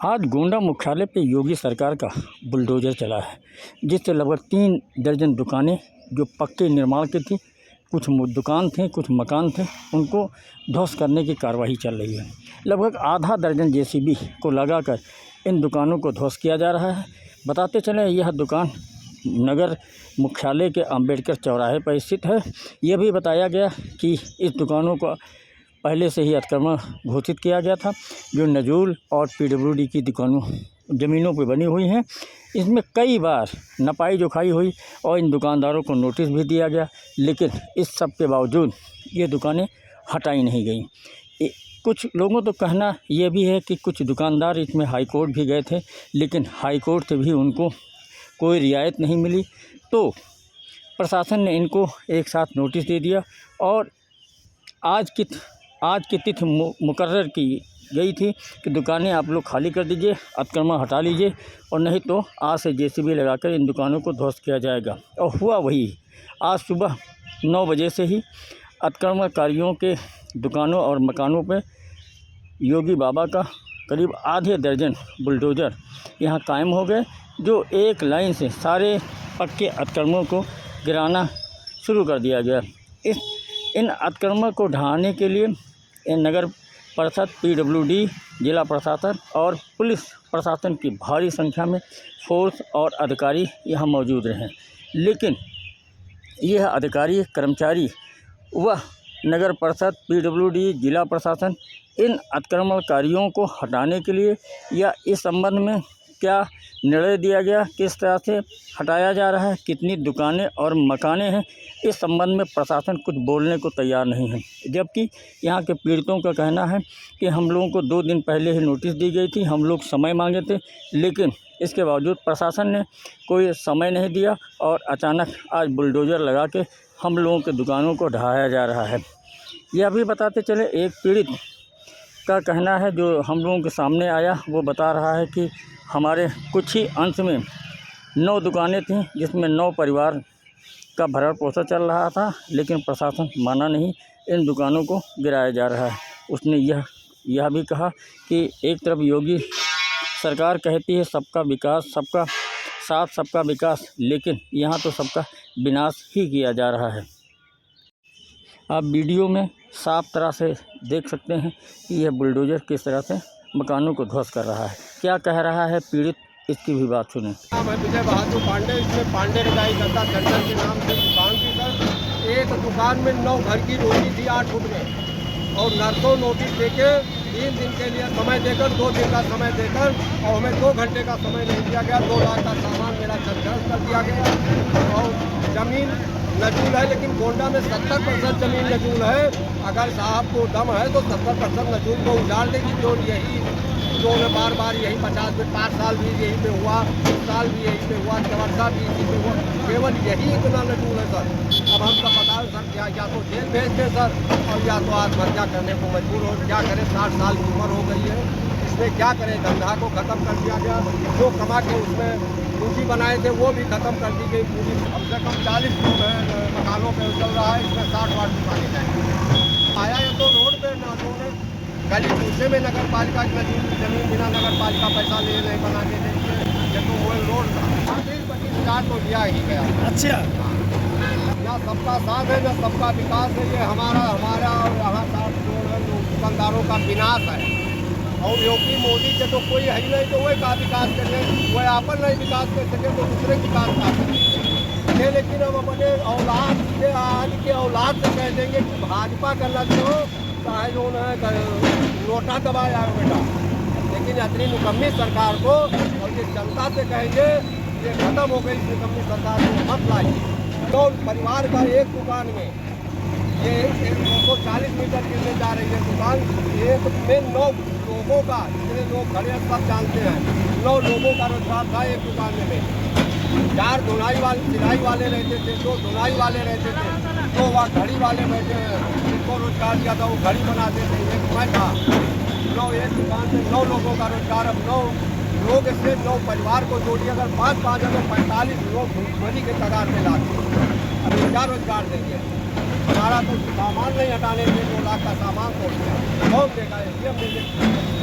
आज गोंडा मुख्यालय पे योगी सरकार का बुलडोजर चला है, जिससे लगभग 3 दर्जन दुकानें जो पक्के निर्माण की थी, कुछ दुकान थे, कुछ मकान थे, उनको ध्वस्त करने की कार्रवाई चल रही है। लगभग आधा दर्जन जेसीबी को लगाकर इन दुकानों को ध्वस्त किया जा रहा है। बताते चलें, यह दुकान नगर मुख्यालय के अंबेडकर चौराहे पर स्थित है। यह भी बताया गया कि इस दुकानों को पहले से ही अतिक्रमण घोषित किया गया था, जो नजूल और पीडब्ल्यूडी की दुकानों ज़मीनों पर बनी हुई हैं। इसमें कई बार नपाई जोखाई हुई और इन दुकानदारों को नोटिस भी दिया गया, लेकिन इस सब के बावजूद ये दुकानें हटाई नहीं गई। कुछ लोगों तो कहना यह भी है कि कुछ दुकानदार इसमें हाई कोर्ट भी गए थे, लेकिन हाई कोर्ट से भी उनको कोई रियायत नहीं मिली। तो प्रशासन ने इनको एक साथ नोटिस दे दिया और आज की तिथि मुकर्रर की गई थी कि दुकानें आप लोग खाली कर दीजिए, अतिक्रमण हटा लीजिए, और नहीं तो आज से जेसीबी लगाकर इन दुकानों को ध्वस्त किया जाएगा। और हुआ वही। आज सुबह 9 बजे से ही अतिक्रमणकारियों के दुकानों और मकानों पर योगी बाबा का करीब आधे दर्जन बुलडोज़र यहाँ कायम हो गए, जो एक लाइन से सारे पक्के अतिक्रमणों को गिराना शुरू कर दिया गया। इन अतिक्रमण को ढहाने के लिए नगर परिषद, पीडब्ल्यूडी, जिला प्रशासन और पुलिस प्रशासन की भारी संख्या में फोर्स और अधिकारी यहाँ मौजूद रहे, लेकिन यह अधिकारी कर्मचारी वह नगर परिषद, पीडब्ल्यूडी, जिला प्रशासन इन अतिक्रमणकारियों को हटाने के लिए या इस संबंध में क्या निर्णय दिया गया, किस तरह से हटाया जा रहा है, कितनी दुकानें और मकानें हैं, इस संबंध में प्रशासन कुछ बोलने को तैयार नहीं है। जबकि यहाँ के पीड़ितों का कहना है कि हम लोगों को 2 दिन पहले ही नोटिस दी गई थी, हम लोग समय मांगे थे, लेकिन इसके बावजूद प्रशासन ने कोई समय नहीं दिया और अचानक आज बुलडोज़र लगा के हम लोगों के दुकानों को ढहाया जा रहा है। यह भी बताते चले, एक पीड़ित का कहना है जो हम लोगों के सामने आया, वो बता रहा है कि हमारे कुछ ही अंश में 9 दुकानें थीं, जिसमें 9 परिवार का भरण पोषण चल रहा था, लेकिन प्रशासन माना नहीं, इन दुकानों को गिराया जा रहा है। उसने यह भी कहा कि एक तरफ योगी सरकार कहती है सबका विकास, सबका साथ, सबका विकास, लेकिन यहाँ तो सबका विनाश ही किया जा रहा है। आप वीडियो में साफ तरह से देख सकते हैं कि यह बुलडोज़र किस तरह से मकानों को ध्वस्त कर रहा है। क्या कह रहा है पीड़ित, इसकी भी बात सुनें। मैं विजय बहादुर पांडे, इसमें पांडे रजाई गद्दा चंदन के नाम से दुकान थी सर। एक दुकान में 9 घर की रोटी थी 8 फुट में, और नर्सों नोटिस देके 3 दिन के लिए समय देकर, 2 दिन का समय देकर, और हमें 2 घंटे का समय नहीं दिया गया। 2 लाख का सामान मेरा क्षतिग्रस्त कर दिया गया। और ज़मीन नजूल है, लेकिन गोंडा में 70% ज़मीन नजूल है। अगर साहब को दम है तो 70% नजूल को उजाड़ देगी। जो यही उन्होंने बार यही 5 साल भी यहीं पे हुआ, 1 साल भी यहीं पे हुआ, 4 साल भी इसी पे हुआ, केवल यही इतना नजूल है सर। अब हम सब बताओ सर, क्या या तो जेल भेज दें सर, और या तो आत्महत्या करने को मजबूर हो। क्या करें, 60 साल की उम्र हो गई है, इसमें क्या करें। धंधा को ख़त्म कर दिया गया, जो कमा के उसमें पूंजी बनाए थे वो भी ख़त्म कर दी गई पूंजी। कम से कम 40 मकानों पर चल रहा है, इसमें 60-60 दुकानें जाएंगी। आया है तो रोड पर उन्होंने गली पूछे में नगर पालिका की जमीन बिना नगर पालिका पैसा ले नहीं बना के देती है। ये तो वो रोड का 25 तो लिया ही गया। अच्छा, या सबका साथ है, या सबका विकास है। ये हमारा और यहाँ दुकानदारों का विनाश है। और योगी मोदी के तो कोई है ही नहीं, तो वही का विकास करें, वह आपन नहीं विकास कर सके तो दूसरे विकास का करें। लेकिन हम अपने औलाद से, आज के औलाद से कह देंगे कि भाजपा का लक्ष्य चाहे जो है नोटा दबाया बेटा, लेकिन इतनी निकम्मी सरकार को, और ये जनता से कहेंगे ये खत्म हो गई, इस निकम्मी सरकार को मत लाइए। तो परिवार का एक दुकान में ये 240 मीटर गिरने जा रही है दुकान। एक में 9 लोगों का, जितने लोग खड़े हैं सब जानते हैं, 9 लोगों का रोजगार था एक दुकान में। 4 धुलाई वाले, सिलाई वाले रहते थे, 2 धुलाई वाले रहते थे, 2 वहाँ घड़ी वाले बैठे हैं, जिनको रोजगार दिया था वो घड़ी बनाते थे। एक मैं था, 9 एक दुकान में 9 लोगों का रोजगार। अब 9 लोग इससे 9 परिवार को जोड़िए, अगर 5-5 अगर 45 लोग भूखमरी के कगार में लाते, अभी क्या रोजगार देंगे। हमारा तो सामान नहीं हटाने के 2 लाख का सामान तोड़ दिया। कौन देगा, ये हम देंगे।